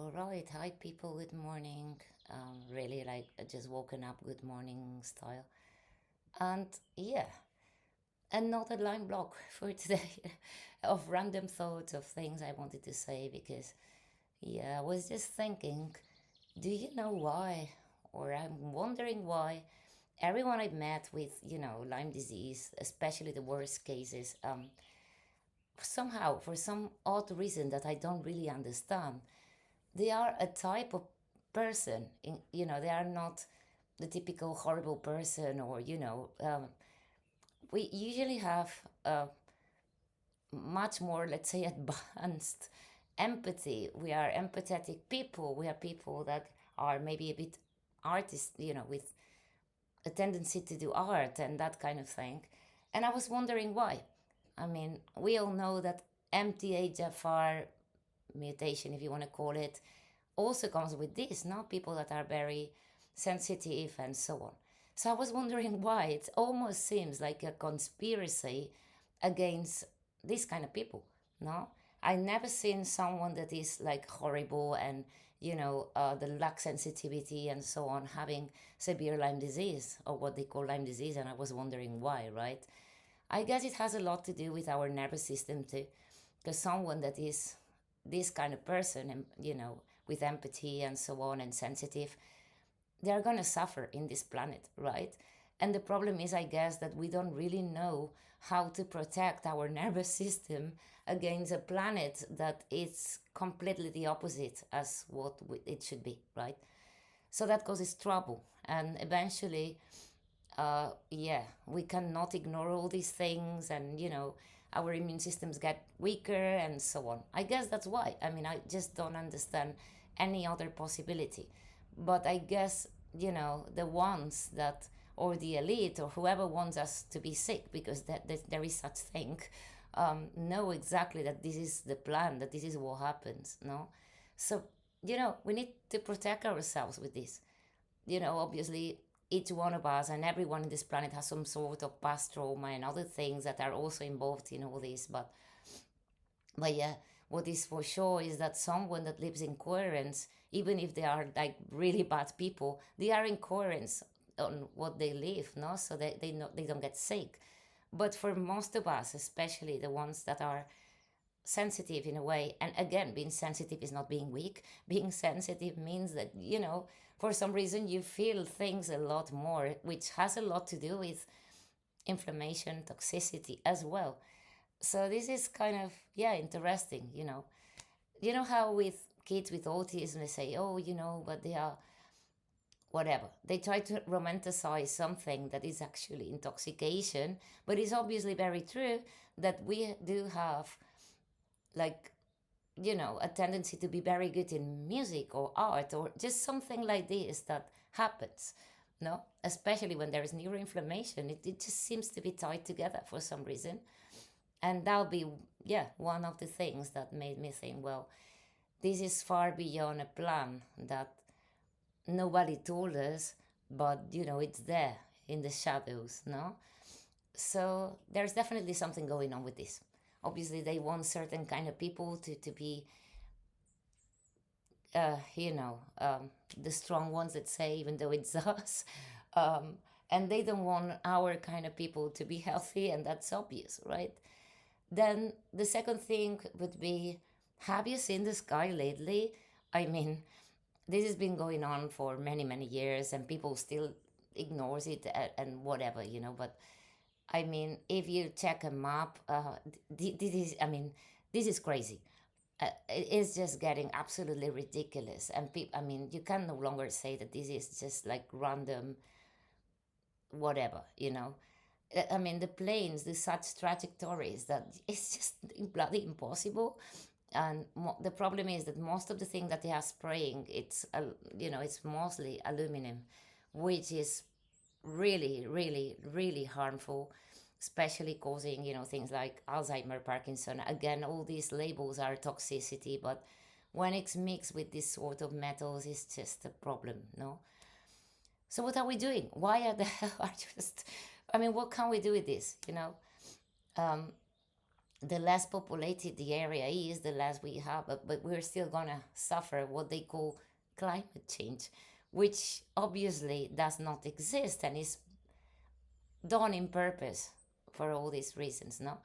All right, hi people, good morning. Really like just woken up, good morning style. And yeah, another line block for today of random thoughts of things I wanted to say because yeah, I was just thinking, do you know why? Or I'm wondering why everyone I've met with, Lyme disease, especially the worst cases, somehow, for some odd reason that I don't really understand, they are a type of person they are not the typical horrible person or we usually have much more, let's say, advanced empathy. We are empathetic people. We are people that are maybe a bit artists, with a tendency to do art and that kind of thing. And I was wondering why. I mean, we all know that mthfr mutation, if you want to call it, also comes with this, not people that are very sensitive and so on. So I was wondering why it almost seems like a conspiracy against this kind of people. No, I never seen someone that is like horrible and the lack sensitivity and so on having severe Lyme disease or what they call Lyme disease, and I was wondering why. Right? I guess it has a lot to do with our nervous system too, because someone that is this kind of person and with empathy and so on and sensitive, they're going to suffer in this planet, right? And the problem is, I guess, that we don't really know how to protect our nervous system against a planet that is completely the opposite as what it should be, right? So that causes trouble, and eventually yeah, we cannot ignore all these things, and our immune systems get weaker and so on. I guess that's why. I mean, I just don't understand any other possibility. But I guess, the ones that, or the elite, or whoever wants us to be sick, because that there is such thing, know exactly that this is the plan, that this is what happens, no? So, we need to protect ourselves with this. Obviously, each one of us and everyone in this planet has some sort of past trauma and other things that are also involved in all this. But yeah, what is for sure is that someone that lives in coherence, even if they are like really bad people, they are in coherence on what they live, no? So they don't get sick. But for most of us, especially the ones that are sensitive in a way, and again, being sensitive is not being weak. Being sensitive means that for some reason you feel things a lot more, which has a lot to do with inflammation, toxicity as well. So this is kind of, yeah, interesting. How with kids with autism they say, oh, but they are whatever, they try to romanticize something that is actually intoxication, but it's obviously very true that we do have, like, a tendency to be very good in music or art or just something like this that happens, no? Especially when there is neuroinflammation, it just seems to be tied together for some reason. And that'll be, yeah, one of the things that made me think, well, this is far beyond a plan that nobody told us, but, it's there in the shadows, no? So there's definitely something going on with this. Obviously, they want certain kind of people to be the strong ones, that say, even though it's us. Um, and they don't want our kind of people to be healthy, and that's obvious, right? Then the second thing would be, have you seen the sky lately? I mean, this has been going on for many, many years, and people still ignores it and whatever, but I mean, if you check a map, this is, I mean, this is crazy. It's just getting absolutely ridiculous, and people, I mean, you can no longer say that this is just like random whatever. I mean, the planes do such trajectories that it's just bloody impossible. And the problem is that most of the thing that they are spraying, it's mostly aluminum, which is really, really, really harmful, especially causing, things like Alzheimer, Parkinson. Again, all these labels are toxicity, but when it's mixed with this sort of metals, it's just a problem, no? So what are we doing? Why are the hell are just, I mean, what can we do with this, Um, the less populated the area is, the less we have, but we're still gonna suffer what they call climate change, which obviously does not exist and is done in purpose for all these reasons, no?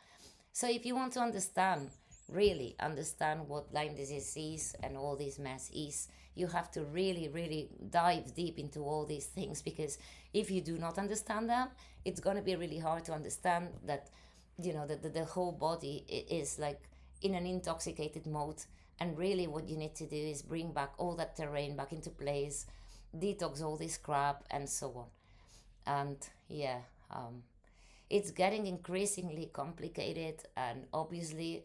So if you want to understand, really understand what Lyme disease is and all this mess is, you have to really, really dive deep into all these things, because if you do not understand them, it's going to be really hard to understand that, that the whole body is like in an intoxicated mode. And really what you need to do is bring back all that terrain back into place, detox all this crap and so on. And yeah, um, it's getting increasingly complicated, and obviously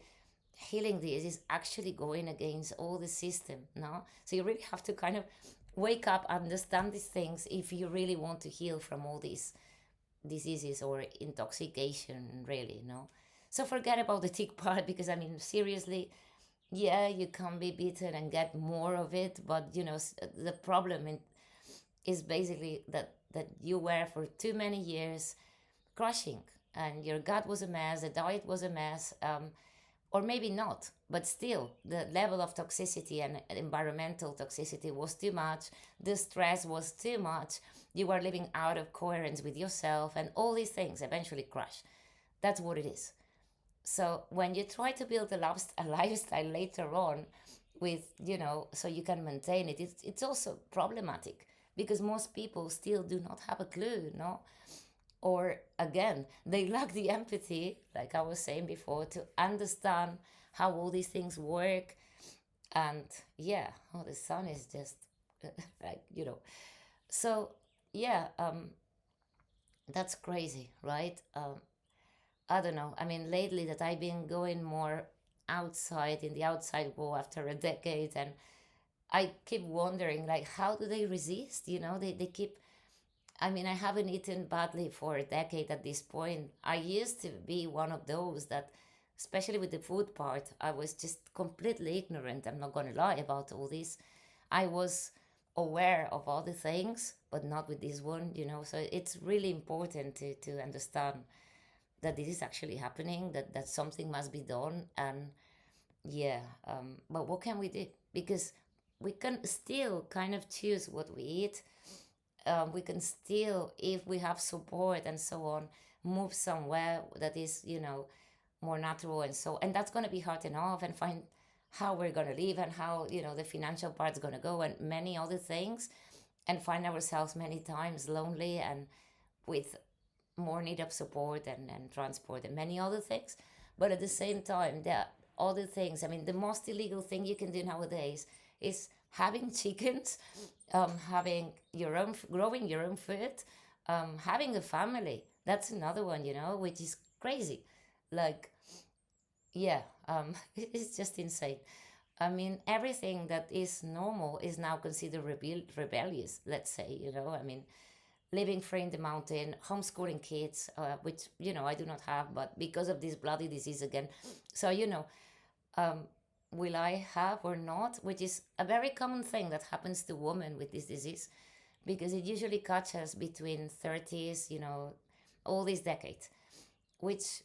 healing this is actually going against all the system, no? So you really have to kind of wake up, understand these things if you really want to heal from all these diseases or intoxication, really, no? So forget about the tick part, because I mean, seriously, yeah, you can be bitten and get more of it, but the problem is basically that you were for too many years crushing, and your gut was a mess, the diet was a mess, or maybe not, but still the level of toxicity and environmental toxicity was too much, the stress was too much, you were living out of coherence with yourself, and all these things eventually crash. That's what it is. So when you try to build a lifestyle later on with, so you can maintain it, it's also problematic, because most people still do not have a clue, no? Or again, they lack the empathy, like I was saying before, to understand how all these things work. And yeah, oh, the sun is just like, so yeah, that's crazy, right? I don't know, I mean, lately that I've been going more outside in the outside world after a decade, and I keep wondering, like, how do they resist? They keep, I mean, I haven't eaten badly for a decade at this point. I used to be one of those that, especially with the food part, I was just completely ignorant. I'm not going to lie about all this. I was aware of all the things, but not with this one. So it's really important to understand that this is actually happening, that something must be done. And yeah, but what can we do? Because we can still kind of choose what we eat. We can still, if we have support and so on, move somewhere that is, more natural, and that's going to be hard enough, and find how we're going to live, and how, the financial part's going to go, and many other things, and find ourselves many times lonely and with more need of support and transport and many other things. But at the same time, there are other things. I mean, the most illegal thing you can do nowadays is having chickens, having your own, growing your own food, having a family. That's another one, which is crazy. Like, yeah, it's just insane. I mean, everything that is normal is now considered rebellious, let's say, I mean, living free in the mountain, homeschooling kids, which, I do not have, but because of this bloody disease again. So, um, will I have or not, which is a very common thing that happens to women with this disease, because it usually catches between 30s, all these decades, which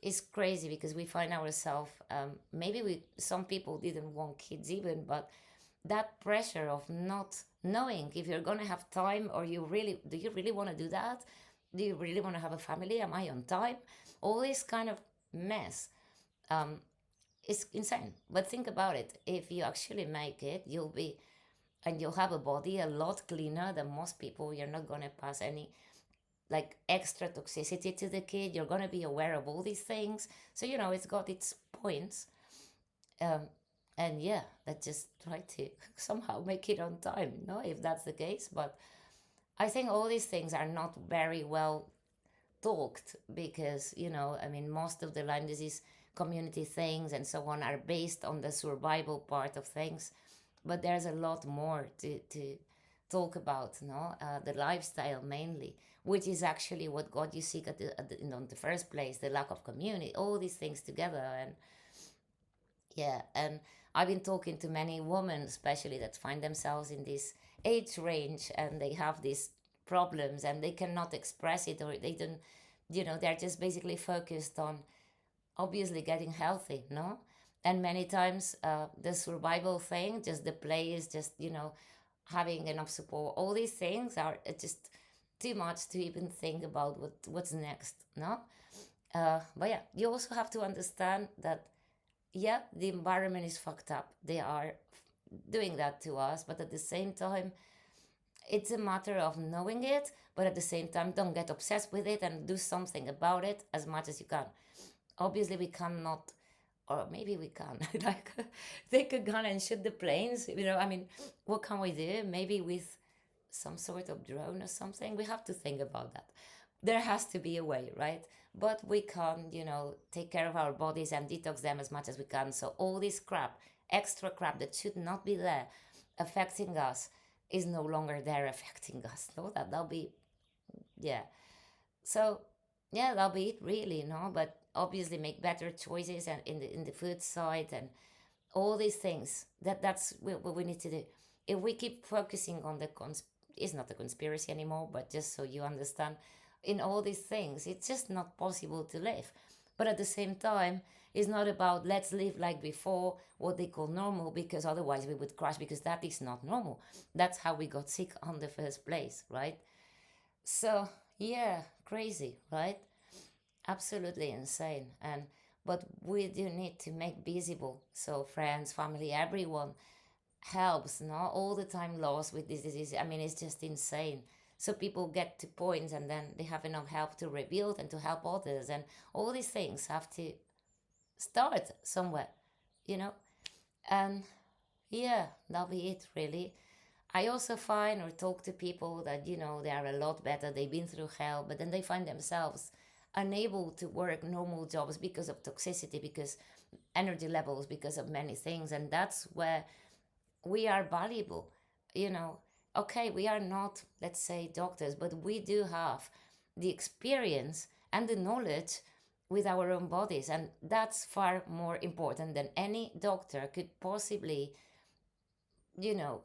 is crazy, because we find ourselves, maybe some people didn't want kids even, but that pressure of not knowing if you're going to have time, or do you really want to do that? Do you really want to have a family? Am I on time? All this kind of mess. Um, it's insane. But think about it. If you actually make it, you'll have a body a lot cleaner than most people. You're not going to pass any like extra toxicity to the kid. You're going to be aware of all these things. So, it's got its points. Um, and yeah, let's just try to somehow make it on time, no, if that's the case. But I think all these things are not very well talked, because, I mean, most of the Lyme disease community things and so on are based on the survival part of things, but there's a lot more to talk about, no? The lifestyle mainly, which is actually what got you sick in the first place, the lack of community, all these things together. And yeah, and I've been talking to many women, especially, that find themselves in this age range, and they have these problems and they cannot express it, or they don't, they're just basically focused on obviously getting healthy, no? And many times the survival thing, just the play is just, having enough support. All these things are just too much to even think about what's next, no? But yeah, you also have to understand that, yeah, the environment is fucked up. They are doing that to us, but at the same time, it's a matter of knowing it, but at the same time, don't get obsessed with it and do something about it as much as you can. Obviously, we cannot, or maybe we can, like take a gun and shoot the planes. I mean, what can we do? Maybe with some sort of drone or something. We have to think about that. There has to be a way, right? But we can, take care of our bodies and detox them as much as we can. So all this crap, extra crap that should not be there affecting us, is no longer there affecting us. No, that'll be, yeah. So yeah, that'll be it really, but obviously make better choices and in the food side and all these things. That's what we need to do. If we keep focusing on it's not a conspiracy anymore, but just so you understand, in all these things, it's just not possible to live. But at the same time, it's not about let's live like before, what they call normal, because otherwise we would crash, because that is not normal. That's how we got sick on the first place, right? So yeah, crazy, right? Absolutely insane. But we do need to make visible, so friends, family, everyone helps, no, all the time lost with this disease. I mean, it's just insane. So people get to points and then they have enough help to rebuild and to help others, and all these things have to start somewhere, you know and yeah, that'll be it really. I also find or talk to people that, they are a lot better, they've been through hell, but then they find themselves unable to work normal jobs because of toxicity, because energy levels, because of many things. And that's where we are valuable. you know okay, we are not, let's say, doctors, but we do have the experience and the knowledge with our own bodies, and that's far more important than any doctor could possibly you know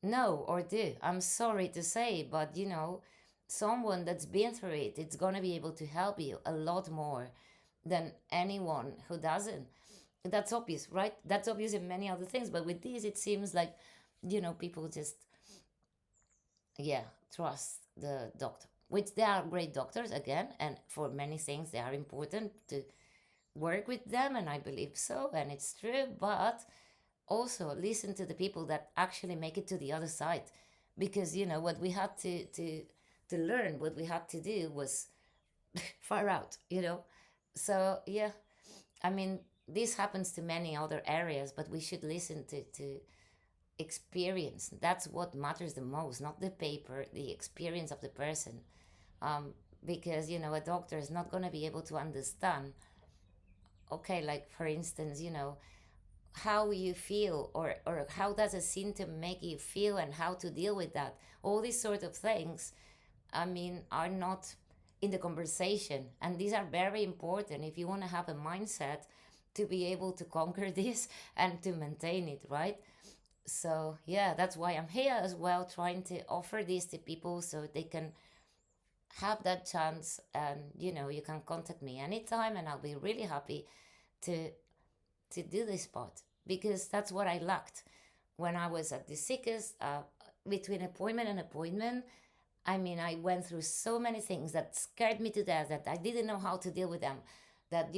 know or do. I'm sorry to say, but someone that's been through it, it's gonna be able to help you a lot more than anyone who doesn't. That's obvious, right? That's obvious in many other things, but with this it seems like people just, yeah, trust the doctor, which they are great doctors again, and for many things they are important to work with them, and I believe so, and it's true. But also listen to the people that actually make it to the other side, because what we had to learn, what we had to do was far out. So yeah, I mean, this happens to many other areas, but we should listen to experience. That's what matters the most, not the paper, the experience of the person. Because a doctor is not going to be able to understand, okay, like for instance, how you feel, or how does a symptom make you feel, and how to deal with that. All these sort of things, I mean, are not in the conversation, and these are very important if you want to have a mindset to be able to conquer this and to maintain it, right? So yeah, that's why I'm here as well, trying to offer this to people so they can have that chance. And you can contact me anytime, and I'll be really happy to do this part, because that's what I lacked when I was at the sickest. Between appointment and appointment, I mean, I went through so many things that scared me to death, that I didn't know how to deal with them. That,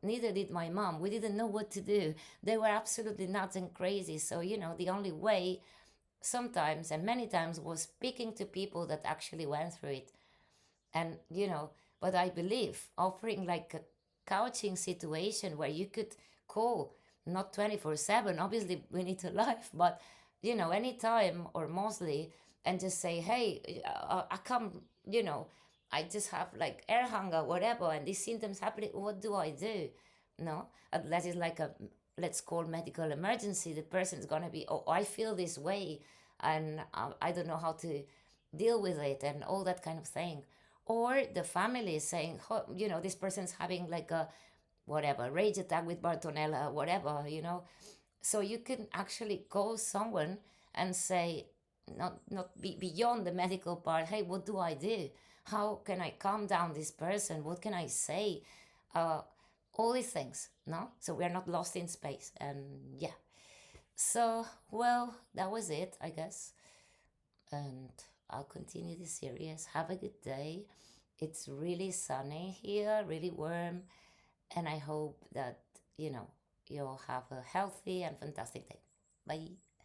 neither did my mom. We didn't know what to do. They were absolutely nuts and crazy. So, the only way sometimes and many times was speaking to people that actually went through it. And, but I believe offering like a couching situation where you could call, not 24/7, obviously we need a life, but, anytime or mostly, and just say, hey, I come, I just have like air hunger, whatever, and these symptoms happening. What do I do? No, unless it's like a, let's call medical emergency. The person's gonna be, oh, I feel this way, and I don't know how to deal with it, and all that kind of thing. Or the family is saying, oh, this person's having like a whatever rage attack with Bartonella, whatever. So you can actually call someone and say, not be beyond the medical part. Hey, what do I do? How can I calm down this person? What can I say? uh, all these things, no? So we are not lost in space. And yeah. So, well, that was it, I guess. And I'll continue the series. Have a good day. It's really sunny here, really warm. And I hope that, you know, you'll have a healthy and fantastic day. Bye.